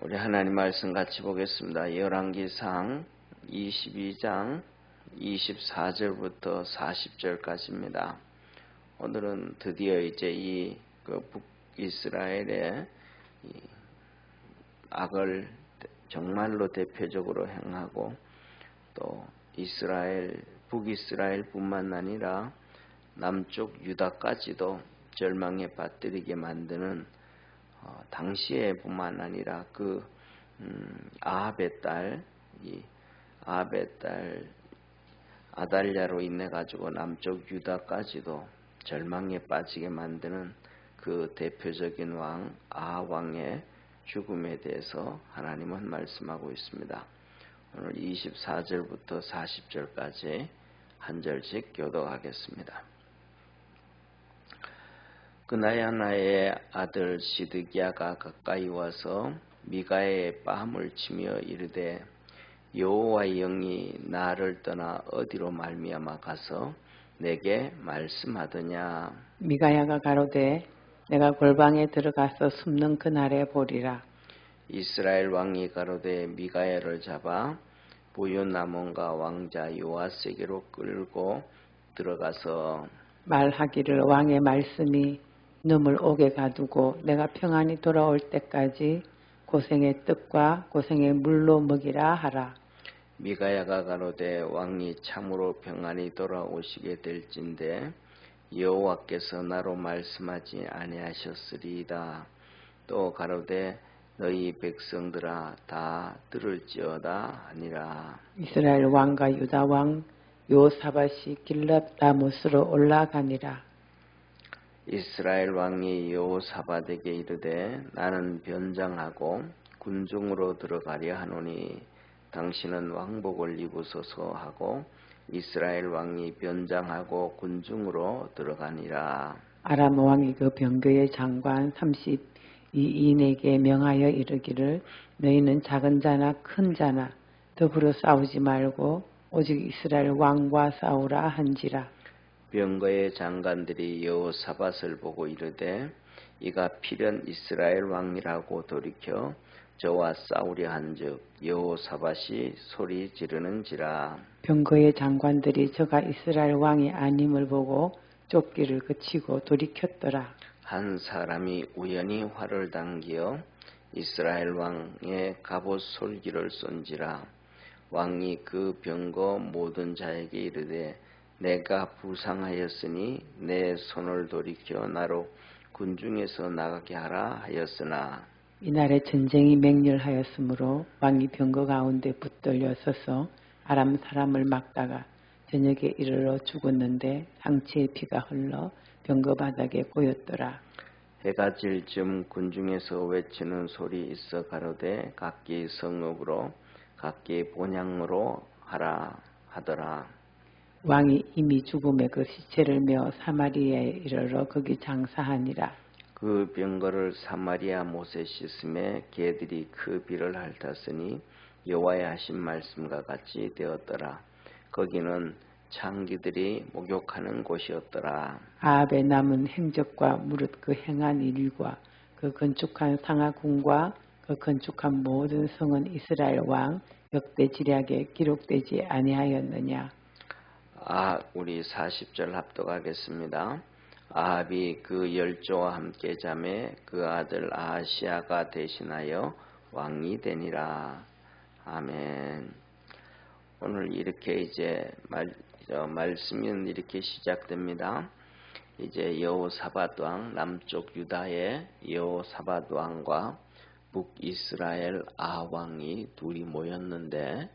우리 하나님 말씀 같이 보겠습니다. 열왕기상 22장 24절부터 40절까지입니다. 오늘은 드디어 이제 이 북이스라엘의 악을 정말로 대표적으로 행하고 또 북이스라엘뿐만 아니라 남쪽 유다까지도 절망에 빠뜨리게 만드는 당시에 뿐만 아니라 아합의 딸 아달랴로 인해 가지고 남쪽 유다까지도 절망에 빠지게 만드는 그 대표적인 왕 아합 왕의 죽음에 대해서 하나님은 말씀하고 있습니다. 오늘 24절부터 40절까지 한 절씩 교독하겠습니다. 그나야나의 아들 시드기야가 가까이 와서 미가야의 뺨을 치며 이르되 여호와의 영이 나를 떠나 어디로 말미암아 가서 내게 말씀하더냐. 미가야가 가로되 내가 골방에 들어가서 숨는 그날에 보리라. 이스라엘 왕이 가로되 미가야를 잡아 부윤나몬과 왕자 요아스에게로 끌고 들어가서 말하기를 왕의 말씀이 놈을 옥에 가두고 내가 평안히 돌아올 때까지 고생의 떡과 고생의 물로 먹이라 하라. 미가야가 가로되 왕이 참으로 평안히 돌아오시게 될진대 여호와께서 나로 말씀하지 아니하셨으리이다. 또 가로되 너희 백성들아 다 들을지어다 하니라. 이스라엘 왕과 유다 왕 요사밧이 길랏 라못으로 올라가니라. 이스라엘 왕이 여호사밧에게 이르되 나는 변장하고 군중으로 들어가려 하노니 당신은 왕복을 입으소서 하고 이스라엘 왕이 변장하고 군중으로 들어가니라. 아람 왕이 그 병거의 장관 32인에게 명하여 이르기를 너희는 작은 자나 큰 자나 더불어 싸우지 말고 오직 이스라엘 왕과 싸우라 한지라. 병거의 장관들이 여호사밧을 보고 이르되 이가 필연 이스라엘 왕이라고 돌이켜 저와 싸우려 한즉 여호사밧이 소리 지르는지라. 병거의 장관들이 저가 이스라엘 왕이 아님을 보고 쫓기를 그치고 돌이켰더라. 한 사람이 우연히 활을 당기어 이스라엘 왕의 갑옷 솔기를 쏜지라. 왕이 그 병거 모든 자에게 이르되 내가 부상하였으니 내 손을 돌이켜 나로 군중에서 나가게 하라 하였으나 이날에 전쟁이 맹렬하였으므로 왕이 병거 가운데 붙들려 서서 아람 사람을 막다가 저녁에 이르러 죽었는데 상체의 피가 흘러 병거 바닥에 고였더라. 해가 질 즈음 군중에서 외치는 소리 있어 가로되 각기 성읍으로 각기 본향으로 하라 하더라. 왕이 이미 죽음에 그 시체를 메어 사마리아에 이르러 거기 장사하니라. 그 병거를 사마리아 못에 씻음에 개들이 그 비를 핥았으니 여호와의 하신 말씀과 같이 되었더라. 거기는 창기들이 목욕하는 곳이었더라. 아합의 남은 행적과 무릇 그 행한 일과 그 건축한 상하궁과 그 건축한 모든 성은 이스라엘 왕 역대 지략에 기록되지 아니하였느냐. 우리 40절 합독하겠습니다. 아합이 그 열조와 함께 자매 그 아들 아하시야가 대신하여 왕이 되니라. 아멘. 오늘 이렇게 이제 말씀은 이렇게 시작됩니다. 이제 여호사밧 왕 남쪽 유다의 여호사밧 왕과 북이스라엘 아합 왕이 둘이 모였는데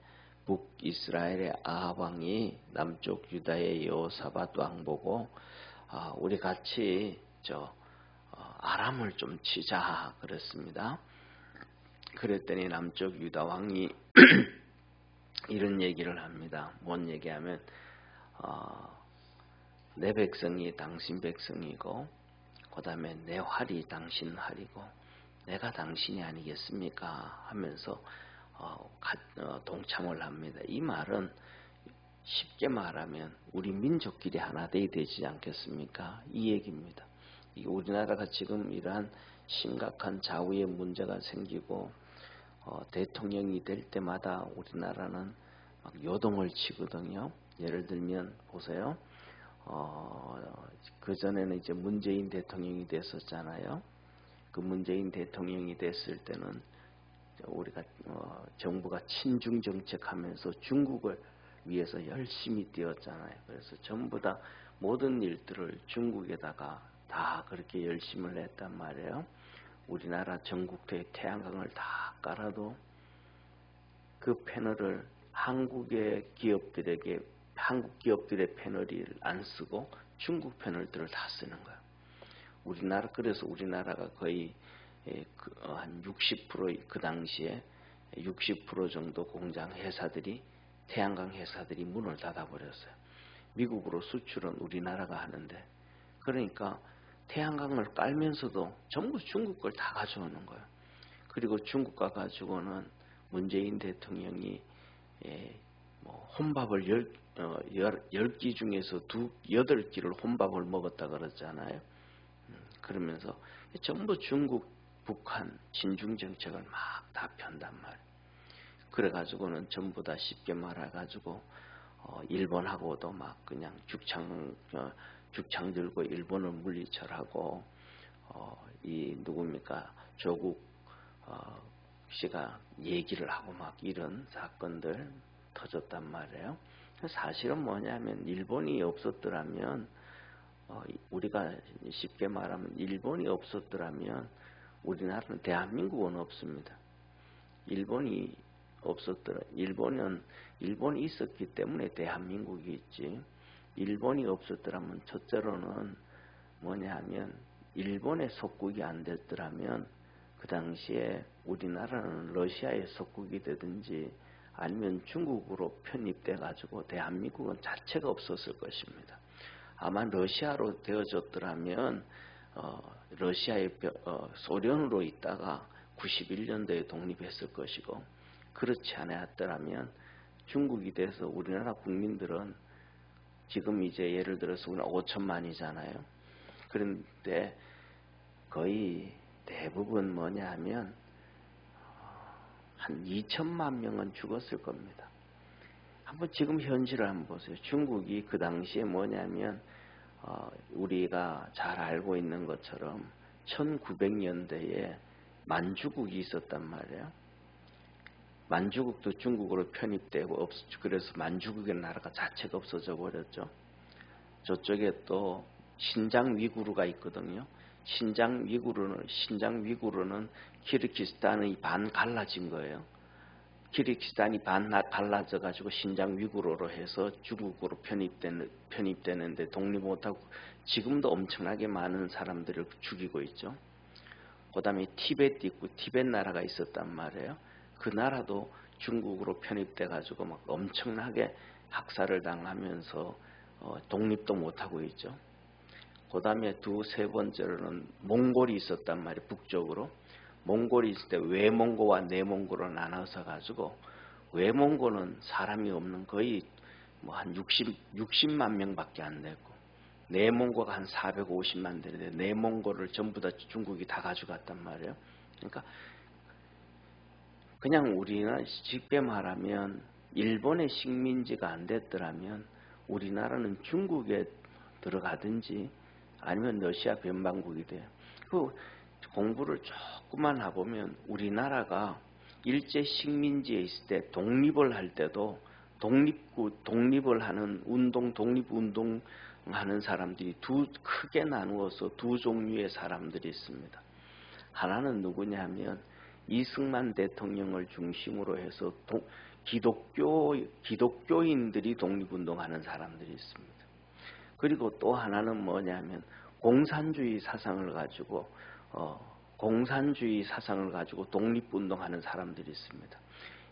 북이스라엘의 아합 왕이 남쪽 유다의 여호사밧 왕 보고 우리 같이 아람을 좀 치자 그랬습니다. 그랬더니 남쪽 유다 왕이 이런 얘기를 합니다. 뭔 얘기하면 내 백성이 당신 백성이고 그 다음에 내 활이 당신 활이고 내가 당신이 아니겠습니까 하면서 동참을 합니다. 이 말은 쉽게 말하면 우리 민족끼리 하나 돼야 되지 않겠습니까? 이 얘기입니다. 이게 우리나라가 지금 이러한 심각한 좌우의 문제가 생기고 대통령이 될 때마다 우리나라는 막 요동을 치거든요. 예를 들면 보세요. 그 전에는 이제 문재인 대통령이 됐었잖아요. 그 문재인 대통령이 됐을 때는 우리가 정부가 친중 정책하면서 중국을 위해서 열심히 뛰었잖아요. 그래서 전부 다 모든 일들을 중국에다가 다 그렇게 열심을 했단 말이에요. 우리나라 전국토에 태양광을 다 깔아도 그 패널을 한국의 기업들에게 한국 기업들의 패널을 안 쓰고 중국 패널들을 다 쓰는 거예요. 우리나라 그래서 우리나라가 거의 한 60% 그 당시에 60% 정도 공장 회사들이 태양광 회사들이 문을 닫아버렸어요. 미국으로 수출은 우리나라가 하는데 그러니까 태양광을 깔면서도 전부 중국 걸 다 가져오는 거예요. 그리고 중국 가 가지고는 문재인 대통령이 혼밥을 10끼 중에서 8끼를 혼밥을 먹었다 그러잖아요. 그러면서 전부 중국, 북한, 친중 정책을 막 다 편단 말이에요. 그래가지고는 전부 다 쉽게 말해가지고 일본하고도 막 그냥 죽창 들고 일본을 물리쳐라고 이 누굽니까 조국 씨가 얘기를 하고 막 이런 사건들 터졌단 말이에요. 사실은 뭐냐면 일본이 없었더라면 우리가 쉽게 말하면 일본이 없었더라면 우리나라는 대한민국은 없습니다. 일본이 일본이 있었기 때문에 대한민국이 있지. 일본이 없었더라면 첫째로는 뭐냐면 일본의 속국이 안 됐더라면 그 당시에 우리나라는 러시아의 속국이 되든지 아니면 중국으로 편입돼 가지고 대한민국은 자체가 없었을 것입니다. 아마 러시아로 되어졌더라면 러시아의 소련으로 있다가 91년도에 독립했을 것이고 그렇지 않았더라면 중국이 돼서 우리나라 국민들은 지금 이제 예를 들어서 우리는 5천만이잖아요. 그런데 거의 대부분 뭐냐 하면 한 2천만 명은 죽었을 겁니다. 한번 지금 현실을 한번 보세요. 중국이 그 당시에 뭐냐면 우리가 잘 알고 있는 것처럼 1900년대에 만주국이 있었단 말이에요. 만주국도 중국으로 편입되고 그래서 만주국의 나라가 자체가 없어져 버렸죠. 저쪽에 또 신장 위구르가 있거든요. 신장 위구르는 키르기스탄의 반 갈라진 거예요. 키르기스탄이 반 갈라져 가지고 신장 위구르로 해서 중국으로 편입되는데 독립 못하고 지금도 엄청나게 많은 사람들을 죽이고 있죠. 그 다음에 티벳 있고 티벳 나라가 있었단 말이에요. 그 나라도 중국으로 편입돼 가지고 막 엄청나게 학살을 당하면서 독립도 못하고 있죠. 그 다음에 세 번째로는 몽골이 있었단 말이에요. 북쪽으로. 몽골이 있을 때 외몽고와 내몽고로 나눠서 가지고 외몽고는 사람이 없는 거의 한 60만 명밖에 안 되고 내몽고가 한 450만 되는데 내몽고를 전부 다 중국이 다 가져갔단 말이에요. 그러니까 그냥 우리나라 쉽게 말하면 일본의 식민지가 안 됐더라면 우리나라는 중국에 들어가든지 아니면 러시아 변방국이 돼요. 그 공부를 조금만 해보면 우리나라가 일제 식민지에 있을 때 독립을 할 때도 독립을 하는 독립운동 하는 사람들이 크게 나누어서 두 종류의 사람들이 있습니다. 하나는 누구냐 하면 이승만 대통령을 중심으로 해서 기독교인들이 독립운동하는 사람들이 있습니다. 그리고 또 하나는 뭐냐면 공산주의 사상을 가지고 독립운동하는 사람들이 있습니다.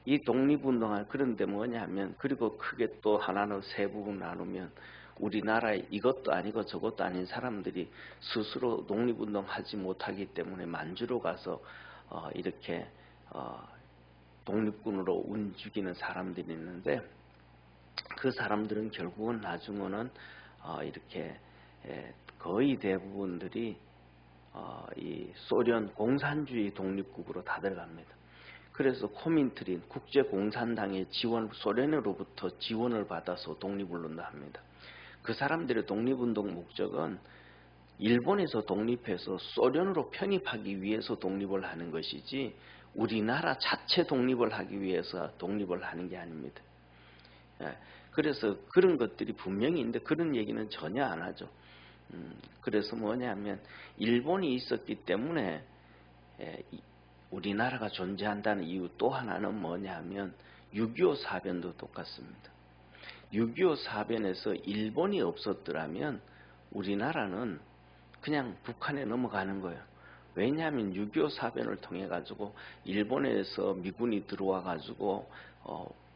이 독립운동을 그런데 뭐냐면 그리고 크게 또 하나는 세 부분 나누면 우리나라에 이것도 아니고 저것도 아닌 사람들이 스스로 독립운동하지 못하기 때문에 만주로 가서 이렇게 독립군으로 움직이는 사람들이 있는데 그 사람들은 결국은 나중에는 이렇게 거의 대부분들이 이 소련 공산주의 독립국으로 다 들어갑니다. 그래서 코민트린 국제공산당의 지원, 소련으로부터 지원을 받아서 독립운동을 합니다. 그 사람들의 독립운동 목적은 일본에서 독립해서 소련으로 편입하기 위해서 독립을 하는 것이지 우리나라 자체 독립을 하기 위해서 독립을 하는 게 아닙니다. 그래서 그런 것들이 분명히 있는데 그런 얘기는 전혀 안 하죠. 그래서 뭐냐면 일본이 있었기 때문에 우리나라가 존재한다는 이유 또 하나는 뭐냐면 6.25 사변도 똑같습니다. 6.25 사변에서 일본이 없었더라면 우리나라는 그냥 북한에 넘어가는 거예요. 왜냐하면 6.25 사변을 통해 가지고 일본에서 미군이 들어와 가지고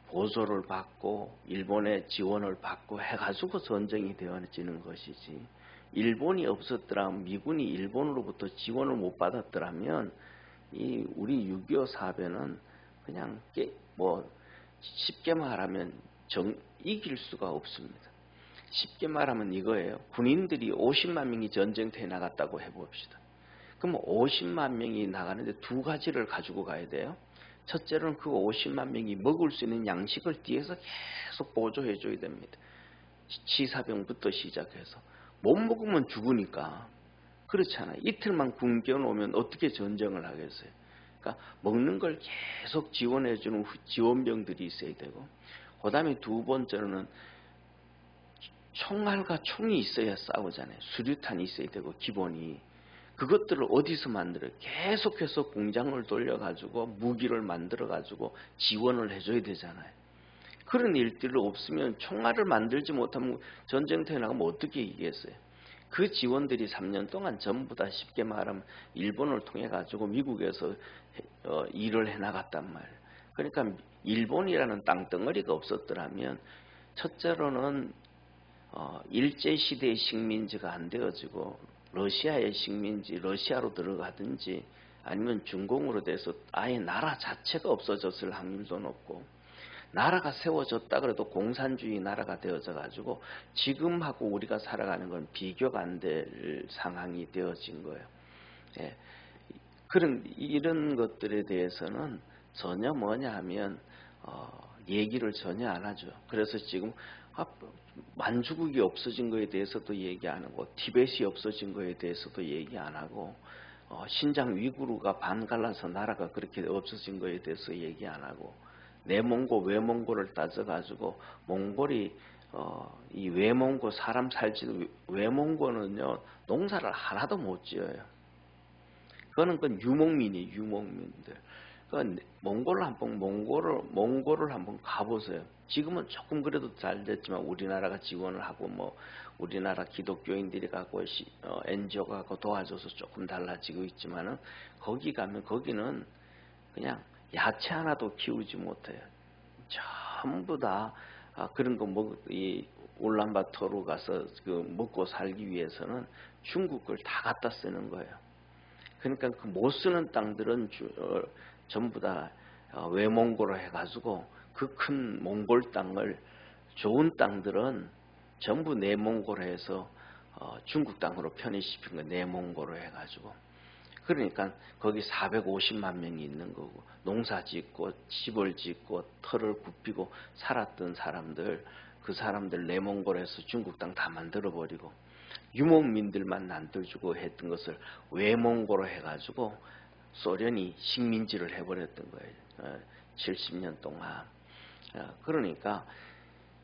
보조를 받고 일본의 지원을 받고 해가지고 전쟁이 되어지는 것이지, 일본이 없었더라면, 미군이 일본으로부터 지원을 못 받았더라면 이 우리 6.25 사변은 그냥 쉽게 말하면 이길 수가 없습니다. 쉽게 말하면 이거예요. 군인들이 50만 명이 전쟁터에 나갔다고 해봅시다. 그럼 50만 명이 나가는데 두 가지를 가지고 가야 돼요. 첫째로는 그 50만 명이 먹을 수 있는 양식을 뒤에서 계속 보조해 줘야 됩니다. 치사병부터 시작해서. 못 먹으면 죽으니까. 그렇잖아요. 이틀만 굶겨 놓으면 어떻게 전쟁을 하겠어요. 그러니까 먹는 걸 계속 지원해 주는 지원병들이 있어야 되고, 그 다음에 두 번째로는 총알과 총이 있어야 싸우잖아요. 수류탄이 있어야 되고 기본이. 그것들을 어디서 만들어요? 계속해서 공장을 돌려가지고 무기를 만들어가지고 지원을 해줘야 되잖아요. 그런 일들이 없으면 총알을 만들지 못하면 전쟁터에 나가면 어떻게 이기겠어요? 그 지원들이 3년 동안 전부 다 쉽게 말하면 일본을 통해 가지고 미국에서 일을 해나갔단 말이에요. 그러니까 일본이라는 땅덩어리가 없었더라면 첫째로는 일제시대의 식민지가 안 되어지고 러시아의 식민지, 러시아로 들어가든지 아니면 중공으로 돼서 아예 나라 자체가 없어졌을 확률도 높고, 나라가 세워졌다 그래도 공산주의 나라가 되어져 가지고 지금하고 우리가 살아가는 건 비교가 안 될 상황이 되어진 거예요. 예. 이런 것들에 대해서는 전혀 뭐냐 하면 얘기를 전혀 안 하죠. 그래서 지금 만주국이 없어진 거에 대해서도 얘기 안 하고, 티벳이 없어진 거에 대해서도 얘기 안 하고, 신장 위구르가 반갈라서 나라가 그렇게 없어진 거에 대해서 얘기 안 하고, 내몽고 외몽고를 따져가지고 몽골이 이 외몽고 사람 살지도, 외몽고는요 농사를 하나도 못 지어요. 그거는 유목민이 유목민들. 그러니까 몽골을 한번 가보세요. 지금은 조금 그래도 잘 됐지만 우리나라가 지원을 하고 우리나라 기독교인들이 가고 NGO가 가고 도와줘서 조금 달라지고 있지만은 거기 가면 거기는 그냥 야채 하나도 키우지 못해요. 전부 다 그런 거 이 울란바토르 가서 먹고 살기 위해서는 중국 걸 다 갖다 쓰는 거예요. 그러니까 그 못 쓰는 땅들은 전부 다 외몽고로 해가지고 그 큰 몽골 땅을, 좋은 땅들은 전부 내몽고로 해서 중국 땅으로 편입시킨 거, 내몽고로 해가지고. 그러니까 거기 450만 명이 있는 거고, 농사 짓고 집을 짓고 터를 굽히고 살았던 사람들, 그 사람들 내몽고로 해서 중국 땅 다 만들어버리고, 유목민들만 남겨주고 했던 것을 외몽고로 해가지고 소련이 식민지를 해버렸던 거예요. 70년 동안. 그러니까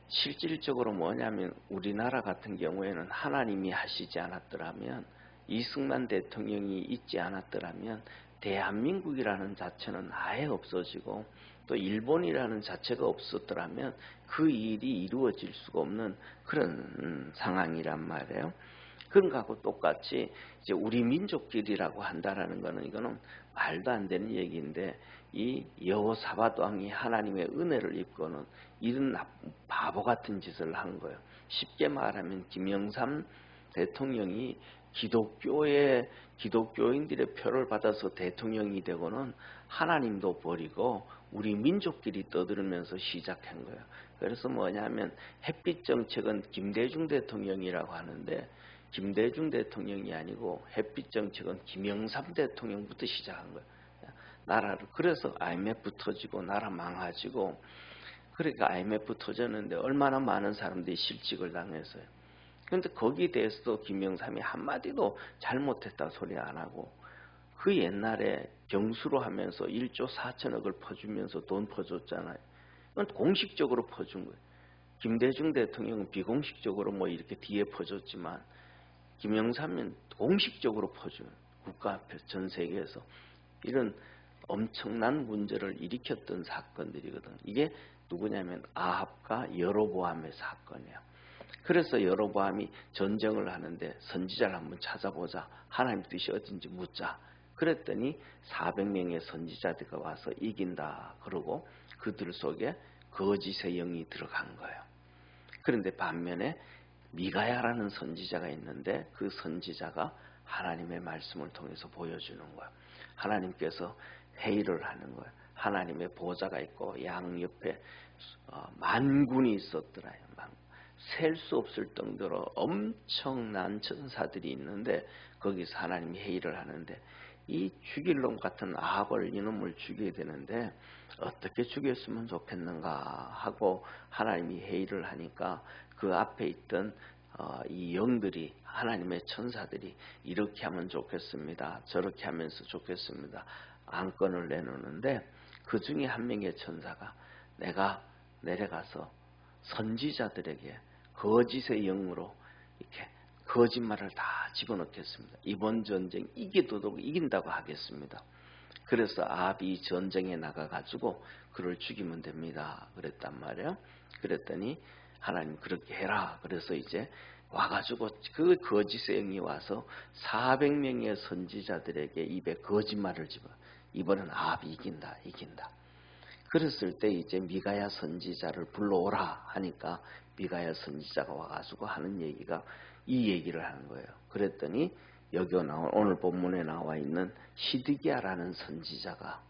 실질적으로 뭐냐면 우리나라 같은 경우에는 하나님이 하시지 않았더라면, 이승만 대통령이 있지 않았더라면 대한민국이라는 자체는 아예 없어지고, 또 일본이라는 자체가 없었더라면 그 일이 이루어질 수가 없는 그런 상황이란 말이에요. 그런 거하고 똑같이 이제 우리 민족끼리라고 한다라는 거는, 이거는 말도 안 되는 얘기인데, 이 여호사밧 왕이 하나님의 은혜를 입고는 이런 바보 같은 짓을 한 거예요. 쉽게 말하면 김영삼 대통령이 기독교인들의 표를 받아서 대통령이 되고는 하나님도 버리고 우리 민족끼리 떠들면서 시작한 거예요. 그래서 뭐냐면 햇빛 정책은 김대중 대통령이라고 하는데, 김대중 대통령이 아니고 햇빛 정책은 김영삼 대통령부터 시작한 거예요. 나라를. 그래서 IMF 터지고 나라 망가지고, 그러니까 IMF 터졌는데 얼마나 많은 사람들이 실직을 당했어요. 그런데 거기에 대해서도 김영삼이 한마디도 잘못했다 소리 안 하고, 그 옛날에 경수로 하면서 1조 4천억을 퍼주면서 돈 퍼줬잖아요. 이건 공식적으로 퍼준 거예요. 김대중 대통령은 비공식적으로 뭐 이렇게 뒤에 퍼줬지만, 김영삼은 공식적으로 퍼준, 국가 앞에서 전 세계에서 이런 엄청난 문제를 일으켰던 사건들이거든. 이게 누구냐면 아합과 여로보암의 사건이야. 그래서 여로보암이 전쟁을 하는데 선지자를 한번 찾아보자. 하나님 뜻이 어딘지 묻자. 그랬더니 400명의 선지자들이 와서 이긴다. 그러고 그들 속에 거짓의 영이 들어간 거예요. 그런데 반면에 미가야라는 선지자가 있는데 그 선지자가 하나님의 말씀을 통해서 보여주는 거예요. 하나님께서 회의를 하는 거예요. 하나님의 보좌가 있고 양 옆에 만군이 있었더라요. 셀 수 없을 정도로 엄청난 천사들이 있는데 거기서 하나님이 회의를 하는데, 이 죽일 놈 같은 아합을, 이놈을 죽여야 되는데 어떻게 죽였으면 좋겠는가 하고 하나님이 회의를 하니까 그 앞에 있던 이 영들이, 하나님의 천사들이 이렇게 하면 좋겠습니다, 저렇게 하면서 좋겠습니다 안건을 내놓는데, 그 중에 한 명의 천사가 내가 내려가서 선지자들에게 거짓의 영으로 이렇게 거짓말을 다 집어넣겠습니다. 이번 전쟁 이기도록 이긴다고 하겠습니다. 그래서 아합이 전쟁에 나가가지고 그를 죽이면 됩니다. 그랬단 말이에요. 그랬더니 하나님 그렇게 해라. 그래서 이제 와가지고 그 거짓의 영이 와서 400명의 선지자들에게 입에 거짓말을 집어. 이번엔 아합이 이긴다. 그랬을 때 이제 미가야 선지자를 불러오라 하니까 미가야 선지자가 와가지고 하는 얘기가 이 얘기를 하는 거예요. 그랬더니 여기 오늘 본문에 나와 있는 시드기야라는 선지자가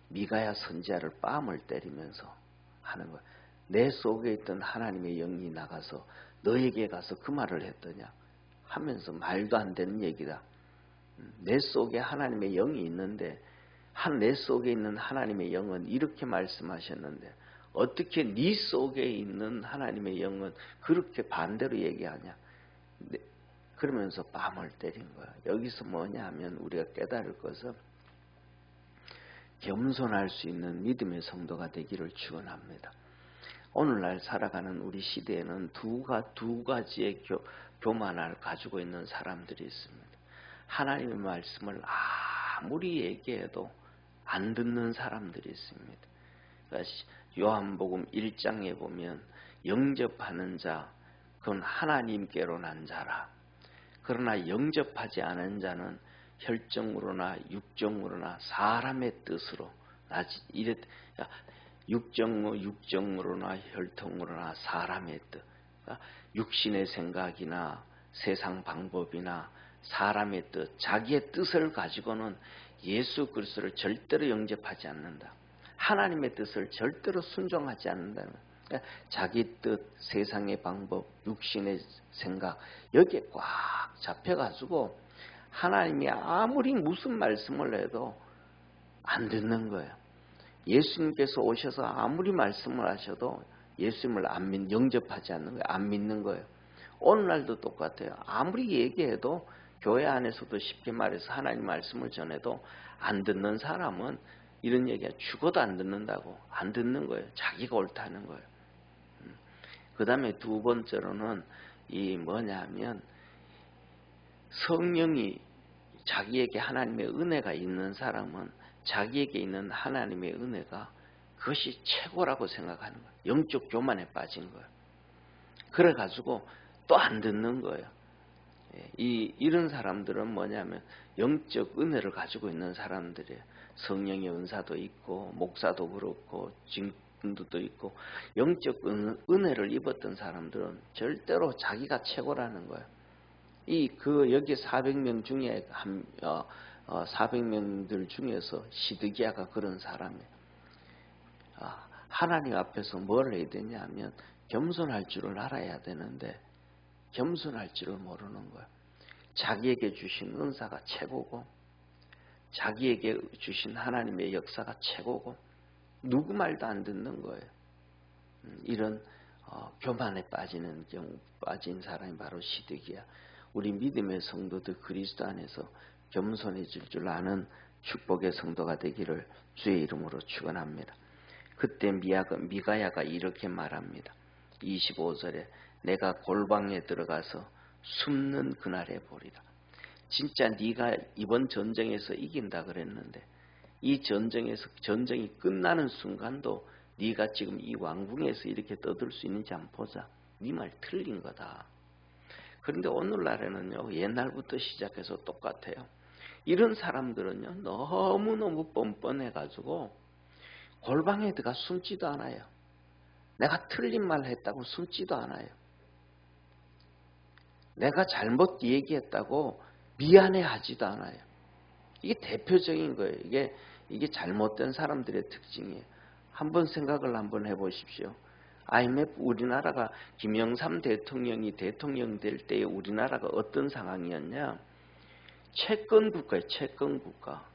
미가야 선지자를 뺨을 때리면서 하는 거예요. 내 속에 있던 하나님의 영이 나가서 너에게 가서 그 말을 했더냐 하면서, 말도 안 되는 얘기다. 내 속에 하나님의 영이 있는데 내 속에 있는 하나님의 영은 이렇게 말씀하셨는데 어떻게 네 속에 있는 하나님의 영은 그렇게 반대로 얘기하냐. 그러면서 뺨을 때린 거야. 여기서 뭐냐 하면 우리가 깨달을 것은 겸손할 수 있는 믿음의 성도가 되기를 축원합니다. 오늘날 살아가는 우리 시대에는 두 가지의 교만을 가지고 있는 사람들이 있습니다. 하나님의 말씀을 아무리 얘기해도 안 듣는 사람들이 있습니다. 그러니까 요한복음 1장에 보면 영접하는 자, 그건 하나님께로 난 자라. 그러나 영접하지 않은 자는 혈정으로나 육정으로나 사람의 뜻으로 육정으로나 혈통으로나 사람의 뜻, 그러니까 육신의 생각이나 세상 방법이나 사람의 뜻, 자기의 뜻을 가지고는 예수 그리스도를 절대로 영접하지 않는다. 하나님의 뜻을 절대로 순종하지 않는다는 거예요. 그러니까 자기 뜻, 세상의 방법, 육신의 생각, 여기에 꽉 잡혀가지고 하나님이 아무리 무슨 말씀을 해도 안 듣는 거예요. 예수님께서 오셔서 아무리 말씀을 하셔도 예수님을 영접하지 않는 거예요. 안 믿는 거예요. 오늘날도 똑같아요. 아무리 얘기해도 교회 안에서도 쉽게 말해서 하나님 말씀을 전해도 안 듣는 사람은 이런 얘기가 죽어도 안 듣는다고. 안 듣는 거예요. 자기가 옳다는 거예요. 그 다음에 두 번째로는 이 뭐냐면 성령이 자기에게 하나님의 은혜가 있는 사람은 자기에게 있는 하나님의 은혜가 그것이 최고라고 생각하는 거예요. 영적 교만에 빠진 거예요. 그래가지고 또 안 듣는 거예요. 이런 사람들은 뭐냐면 영적 은혜를 가지고 있는 사람들이에요. 성령의 은사도 있고 목사도 그렇고 증도도 있고 영적 은혜를 입었던 사람들은 절대로 자기가 최고라는 거예요. 여기 400명 중에 400명들 중에서 시드기야가 그런 사람이에요. 하나님 앞에서 뭘 해야 되냐면 겸손할 줄을 알아야 되는데 겸손할 줄을 모르는 거예요. 자기에게 주신 은사가 최고고 자기에게 주신 하나님의 역사가 최고고 누구 말도 안 듣는 거예요. 이런 교만에 빠진 사람이 바로 시드기야. 우리 믿음의 성도들 그리스도 안에서 겸손해질 줄 아는 축복의 성도가 되기를 주의 이름으로 축원합니다. 그때 미가야가 이렇게 말합니다. 25절에 내가 골방에 들어가서 숨는 그날에 보리라. 진짜 네가 이번 전쟁에서 이긴다 그랬는데 이 전쟁이 끝나는 순간도 네가 지금 이 왕궁에서 이렇게 떠들 수 있는지 한번 보자. 네 말 틀린 거다. 그런데 오늘날에는요, 옛날부터 시작해서 똑같아요. 이런 사람들은요, 너무너무 뻔뻔해가지고 골방에 들어가 숨지도 않아요. 내가 틀린 말 했다고 숨지도 않아요. 내가 잘못 얘기했다고 미안해하지도 않아요. 이게 대표적인 거예요. 이게 잘못된 사람들의 특징이에요. 한번 생각을 한번 해보십시오. IMF 우리나라가 김영삼 대통령이 대통령 될 때에 우리나라가 어떤 상황이었냐? 채권 국가예요. 채권 국가.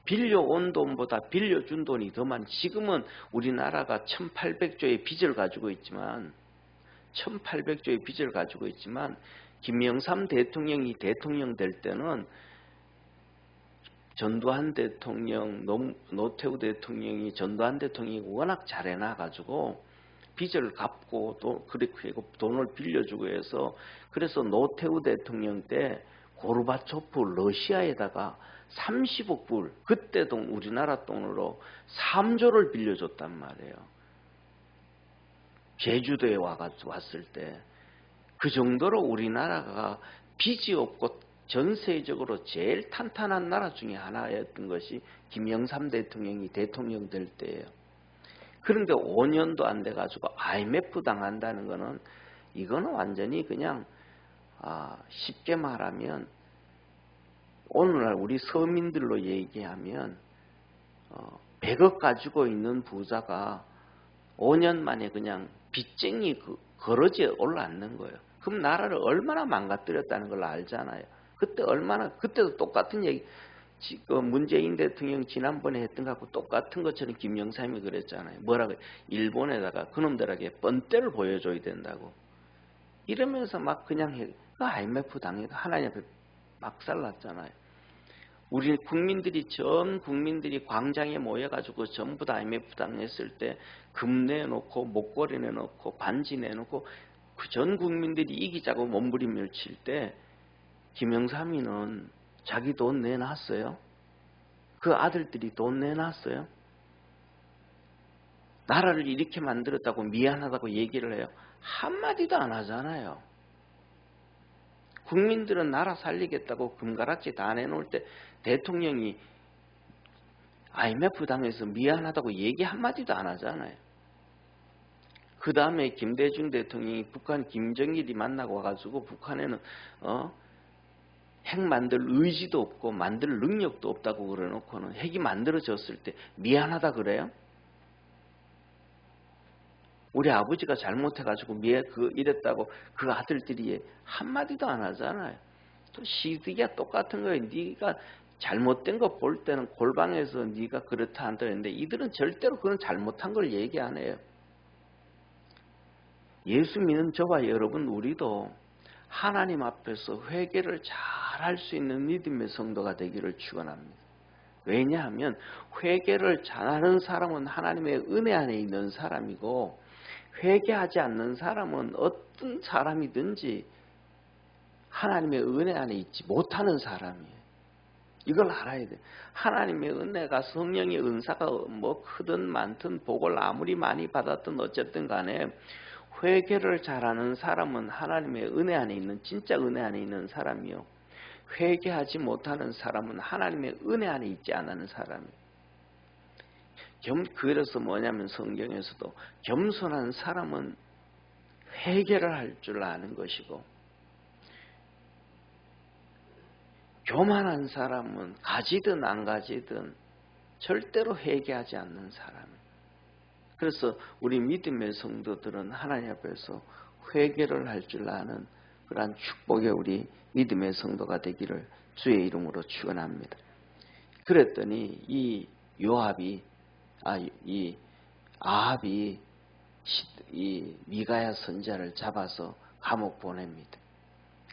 빌려온 돈보다 빌려준 돈이 더 많이. 지금은 우리나라가 1800조의 빚을 가지고 있지만 김영삼 대통령이 대통령 될 때는 전두환 대통령, 노태우 대통령이 전두환 대통령이 워낙 잘해놔가지고 빚을 갚고 또 그리고 돈을 빌려주고 해서 그래서 노태우 대통령 때 고르바초프 러시아에다가 30억 불 그때 돈 우리나라 돈으로 3조를 빌려줬단 말이에요. 제주도에 왔을 때 그 정도로 우리나라가 빚이 없고 전 세계적으로 제일 탄탄한 나라 중에 하나였던 것이 김영삼 대통령이 대통령 될 때예요. 그런데 5년도 안 돼가지고 IMF 당한다는 거는 이거는 완전히 그냥 쉽게 말하면 오늘날 우리 서민들로 얘기하면 100억 가지고 있는 부자가 5년 만에 그냥 빚쟁이 거러지에 올라앉는 거예요. 그럼 나라를 얼마나 망가뜨렸다는 걸 알잖아요. 그때도 똑같은 얘기, 문재인 대통령 지난번에 했던 것하고 똑같은 것처럼 김영삼이 그랬잖아요. 뭐라고, 일본에다가 그놈들에게 뻔때를 보여줘야 된다고. 이러면서 막 그냥 IMF 당해가 하나님 앞에 박살났잖아요. 우리 전 국민들이 광장에 모여가지고 전부 다 IMF 당했을 때 금 내놓고 목걸이 내놓고 반지 내놓고 그 전 국민들이 이기자고 몸부림을 칠 때 김영삼이는 자기 돈 내놨어요? 그 아들들이 돈 내놨어요? 나라를 이렇게 만들었다고 미안하다고 얘기를 해요? 한마디도 안 하잖아요. 국민들은 나라 살리겠다고 금가락지 다 내놓을 때 대통령이 IMF 당해서 미안하다고 얘기 한마디도 안 하잖아요. 그 다음에 김대중 대통령이 북한 김정일이 만나고 와가지고 북한에는 핵 만들 의지도 없고 만들 능력도 없다고 그래놓고는 핵이 만들어졌을 때 미안하다 그래요? 우리 아버지가 잘못해가지고 이랬다고 그 아들들이 한마디도 안 하잖아요. 또 시드기가 똑같은 거예요. 네가 잘못된 거 볼 때는 골방에서 네가 그렇다 한다 했는데 이들은 절대로 그런 잘못한 걸 얘기 안 해요. 예수 믿는 저와 여러분 우리도 하나님 앞에서 회개를 잘 할 수 있는 믿음의 성도가 되기를 축원합니다. 왜냐하면 회개를 잘하는 사람은 하나님의 은혜 안에 있는 사람이고 회개하지 않는 사람은 어떤 사람이든지 하나님의 은혜 안에 있지 못하는 사람이에요. 이걸 알아야 돼. 하나님의 은혜가 성령의 은사가 뭐 크든 많든 복을 아무리 많이 받았든 어쨌든 간에 회개를 잘하는 사람은 하나님의 은혜 안에 있는 진짜 은혜 안에 있는 사람이요. 회개하지 못하는 사람은 하나님의 은혜 안에 있지 않는 사람이에요. 그래서 뭐냐면 성경에서도 겸손한 사람은 회개를 할 줄 아는 것이고 교만한 사람은 가지든 안 가지든 절대로 회개하지 않는 사람이에요. 그래서 우리 믿음의 성도들은 하나님 앞에서 회개를 할 줄 아는 그러한 축복의 우리 믿음의 성도가 되기를 주의 이름으로 축원합니다. 그랬더니 이 요압이 이 아합이 이 미가야 선지자를 잡아서 감옥 보냅니다.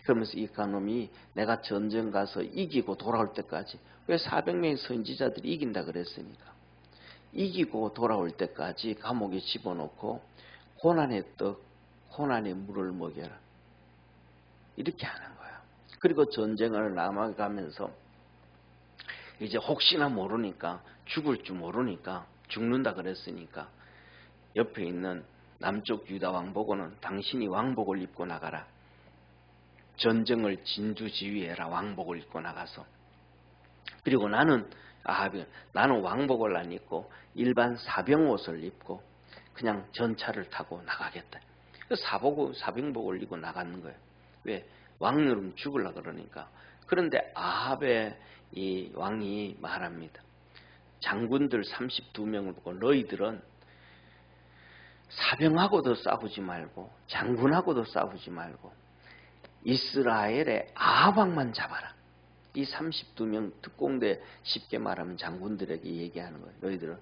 그러면서 이 간놈이 내가 전쟁 가서 이기고 돌아올 때까지, 왜 400명의 선지자들이 이긴다 그랬으니까 이기고 돌아올 때까지 감옥에 집어넣고 고난의 떡, 고난의 물을 먹여라, 이렇게 하는 거야. 그리고 전쟁을 남아가면서 이제 혹시나 모르니까, 죽을 줄 모르니까, 죽는다 그랬으니까 옆에 있는 남쪽 유다 왕보고는 당신이 왕복을 입고 나가라, 전쟁을 진두지휘해라, 왕복을 입고 나가서. 그리고 나는 왕복을 안 입고 일반 사병 옷을 입고 그냥 전차를 타고 나가겠다. 사병복을 입고 나가는 거예요. 왜? 왕으로 죽으려 그러니까. 그런데 아합의 이 왕이 말합니다. 장군들 32명을 보고 너희들은 사병하고도 싸우지 말고 장군하고도 싸우지 말고 이스라엘의 아합 왕만 잡아라. 이 32명 특공대, 쉽게 말하면 장군들에게 얘기하는 거예요. 너희들은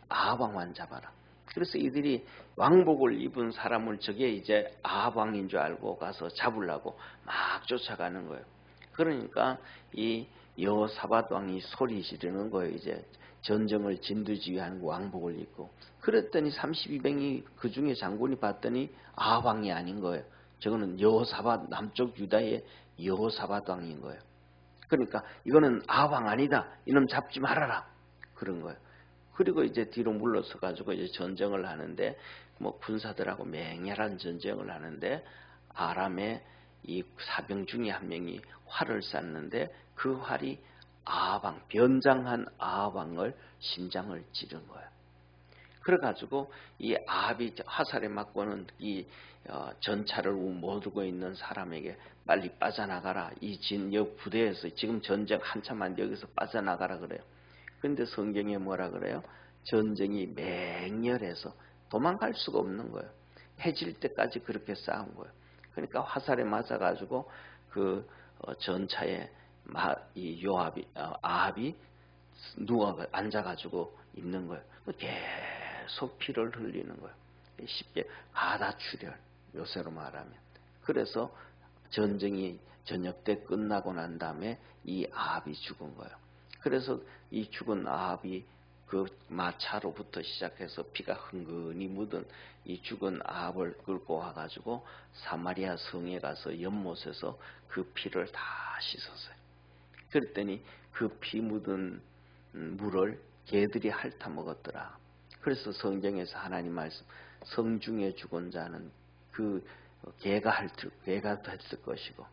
아합 왕만 잡아라. 그래서 이들이 왕복을 입은 사람을 저게 이제 아합 왕인 줄 알고 가서 잡으려고 막 쫓아가는 거예요. 그러니까 이 여호사밧 왕이 소리 지르는 거예요. 이제 전쟁을 진두지휘하는 왕복을 입고. 그랬더니 32명이 그 중에 장군이 봤더니 아합 왕이 아닌 거예요. 저거는 여호사밧, 남쪽 유다의 여호사밧 왕인 거예요. 그러니까 이거는 아합 왕 아니다, 이놈 잡지 말아라, 그런 거예요. 그리고 이제 뒤로 물러서 가지고 이제 전쟁을 하는데, 뭐 군사들하고 맹렬한 전쟁을 하는데, 아람의 이 사병 중에 한 명이 활을 쐈는데 그 활이 아합 왕, 변장한 아합 왕을 심장을 찌른 거예요. 그래가지고 이 아합이 화살에 맞고는 이 전차를 몰고 있는 사람에게 빨리 빠져나가라, 이 진역 부대에서 지금 전쟁 한참만 여기서 빠져나가라 그래요. 그런데 성경에 뭐라 그래요? 전쟁이 맹렬해서 도망갈 수가 없는 거예요. 해질 때까지 그렇게 싸운 거예요. 그러니까 화살에 맞아가지고 그 전차에 이 아합이 누워 앉아가지고 있는 거예요. 계속 피를 흘리는 거예요. 쉽게 가다출혈, 요새로 말하면. 그래서 전쟁이 저녁 때 끝나고 난 다음에 이 아합이 죽은 거예요. 그래서 이 죽은 아합이 그 마차로부터 시작해서 피가 흥건히 묻은 이 죽은 아합을 끌고 와가지고 사마리아 성에 가서 연못에서 그 피를 다 씻었어요. 그랬더니 그 피 묻은 물을 개들이 핥아 먹었더라. 그래서 성경에서 하나님 말씀, 성중에 죽은 자는 그 개가 했을 것이고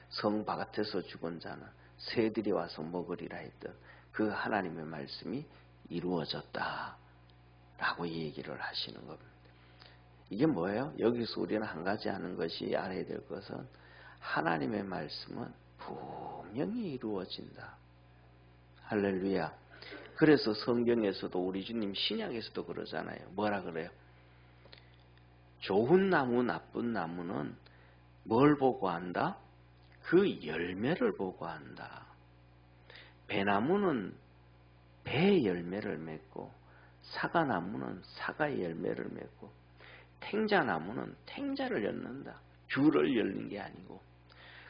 성 바깥에서 죽은 자는 새들이 와서 먹으리라 했던 그 하나님의 말씀이 이루어졌다 라고 얘기를 하시는 겁니다. 이게 뭐예요? 여기서 우리는 한 가지 아는 것이, 알아야 될 것은 하나님의 말씀은 분명히 이루어진다. 할렐루야. 그래서 성경에서도 우리 주님 신약에서도 그러잖아요. 뭐라 그래요? 좋은 나무, 나쁜 나무는 뭘 보고 한다? 그 열매를 보고 한다. 배나무는 배의 열매를 맺고, 사과나무는 사과의 열매를 맺고, 탱자나무는 탱자를 엮는다. 귤을 엮는 게 아니고.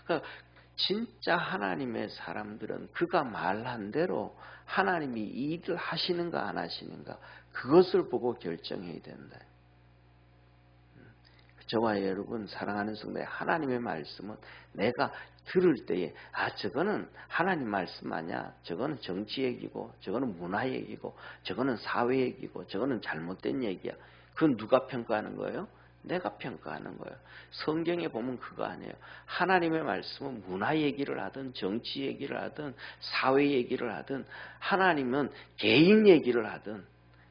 그러니까 진짜 하나님의 사람들은 그가 말한 대로 하나님이 이 일을 하시는가 안 하시는가, 그것을 보고 결정해야 된다. 저와 여러분 사랑하는 성도님, 하나님의 말씀은 내가 들을 때에 저거는 하나님 말씀 아니야, 저거는 정치 얘기고, 저거는 문화 얘기고, 저거는 사회 얘기고, 저거는 잘못된 얘기야. 그건 누가 평가하는 거예요? 내가 평가하는 거예요. 성경에 보면 그거 아니에요. 하나님의 말씀은 문화 얘기를 하든 정치 얘기를 하든 사회 얘기를 하든, 하나님은 개인 얘기를 하든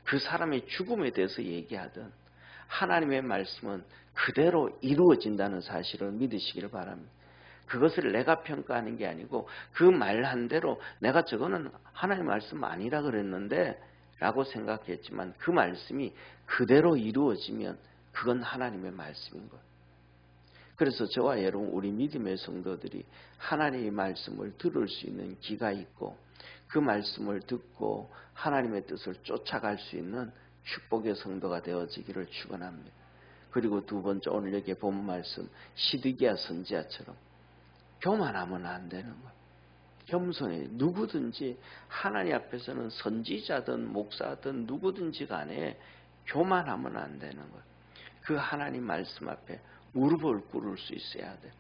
그 사람의 죽음에 대해서 얘기하든, 하나님의 말씀은 그대로 이루어진다는 사실을 믿으시기를 바랍니다. 그것을 내가 평가하는 게 아니고 그 말한 대로 내가 저거는 하나님 말씀 아니라 그랬는데 라고 생각했지만 그 말씀이 그대로 이루어지면 그건 하나님의 말씀인 거예요. 그래서 저와 여러분, 우리 믿음의 성도들이 하나님의 말씀을 들을 수 있는 귀가 있고 그 말씀을 듣고 하나님의 뜻을 쫓아갈 수 있는 축복의 성도가 되어지기를 축원합니다. 그리고 두 번째, 오늘 여기에 본 말씀 시드기야 선지자처럼 교만하면 안 되는 거예요. 겸손해. 누구든지 하나님 앞에서는 선지자든 목사든 누구든지 간에 교만하면 안 되는 거예요. 그 하나님 말씀 앞에 무릎을 꿇을 수 있어야 돼.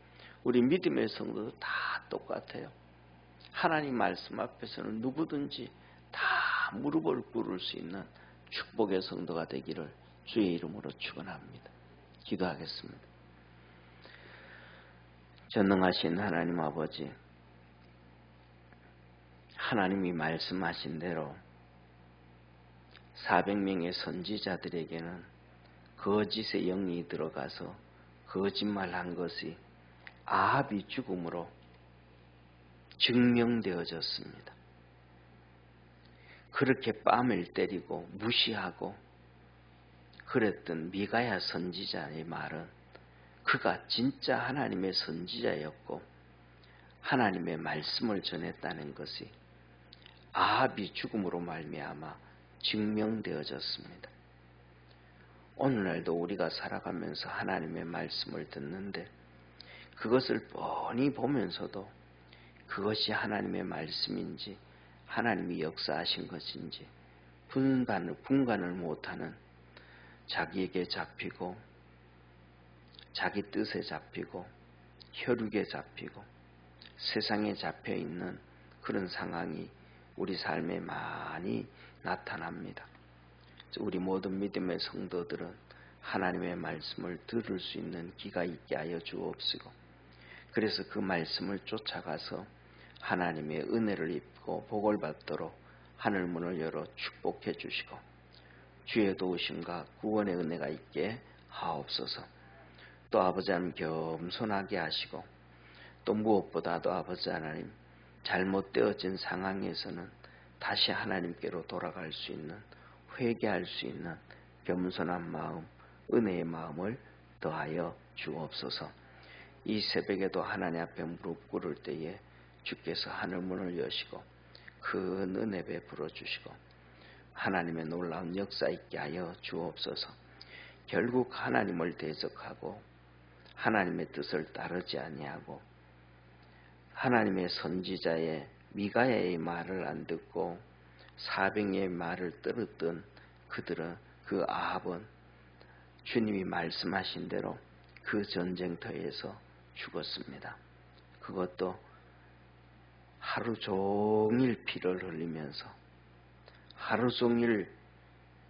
우리 믿음의 성도도 다 똑같아요. 하나님 말씀 앞에서는 누구든지 다 무릎을 꿇을 수 있는 축복의 성도가 되기를 주의 이름으로 축원합니다. 기도하겠습니다. 전능하신 하나님 아버지, 하나님이 말씀하신 대로 400명의 선지자들에게는 거짓의 영이 들어가서 거짓말한 것이 아합이 죽음으로 증명되어졌습니다. 그렇게 뺨을 때리고 무시하고 그랬던 미가야 선지자의 말은 그가 진짜 하나님의 선지자였고 하나님의 말씀을 전했다는 것이 아합이 죽음으로 말미암아 증명되어졌습니다. 오늘날도 우리가 살아가면서 하나님의 말씀을 듣는데 그것을 뻔히 보면서도 그것이 하나님의 말씀인지 하나님이 역사하신 것인지 분간을 못하는, 자기에게 잡히고 자기 뜻에 잡히고 혈육에 잡히고 세상에 잡혀있는 그런 상황이 우리 삶에 많이 나타납니다. 우리 모든 믿음의 성도들은 하나님의 말씀을 들을 수 있는 귀가 있게 하여 주옵시고, 그래서 그 말씀을 쫓아가서 하나님의 은혜를 입고 복을 받도록 하늘문을 열어 축복해 주시고 주의 도우심과 구원의 은혜가 있게 하옵소서. 또 아버지 하나님 겸손하게 하시고, 또 무엇보다도 아버지 하나님 잘못되어진 상황에서는 다시 하나님께로 돌아갈 수 있는, 회개할 수 있는 겸손한 마음, 은혜의 마음을 더하여 주옵소서. 이 새벽에도 하나님 앞에 무릎 꿇을 때에 주께서 하늘문을 여시고 큰 은혜 베풀어 주시고 하나님의 놀라운 역사 있게 하여 주옵소서. 결국 하나님을 대적하고 하나님의 뜻을 따르지 아니하고 하나님의 선지자의 미가야의 말을 안 듣고 사병의 말을 들었던 그들은, 그 아합은 주님이 말씀하신 대로 그 전쟁터에서 죽었습니다. 그것도 하루 종일 피를 흘리면서 하루 종일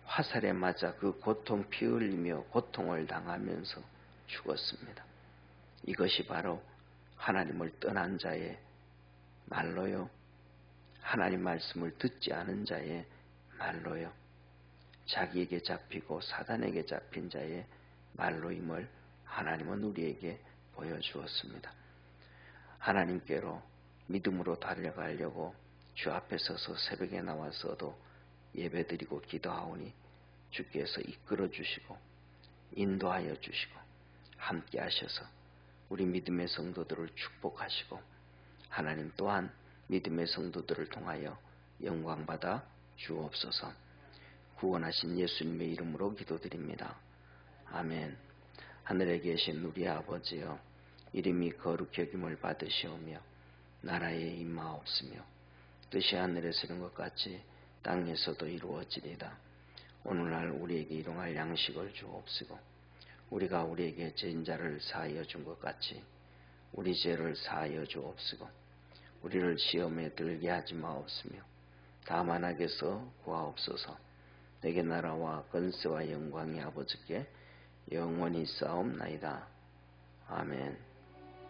화살에 맞아 그 고통, 피 흘리며 고통을 당하면서 죽었습니다. 이것이 바로 하나님을 떠난 자의 말로요, 하나님 말씀을 듣지 않은 자의 말로요, 자기에게 잡히고 사단에게 잡힌 자의 말로임을 하나님은 우리에게 보여주었습니다. 하나님께로 믿음으로 달려가려고 주 앞에 서서 새벽에 나와서도 예배드리고 기도하오니 주께서 이끌어 주시고 인도하여 주시고 함께 하셔서 우리 믿음의 성도들을 축복하시고 하나님 또한 믿음의 성도들을 통하여 영광받아 주옵소서. 구원하신 예수님의 이름으로 기도드립니다. 아멘. 하늘에 계신 우리 아버지여, 이름이 거룩히 여김을 받으시오며 나라에 임하옵시며 뜻이 하늘에서 이룬 것 같이 땅에서도 이루어지리다. 오늘날 우리에게 일용할 양식을 주옵시고 우리가 우리에게 죄인 자를 사하여 준 것 같이 우리 죄를 사하여 주옵시고 우리를 시험에 들게 하지 마옵시며 다만 악에서 구하옵소서. 내게 나라와 권세와 영광이 아버지께 영원히 싸움나이다. 아멘.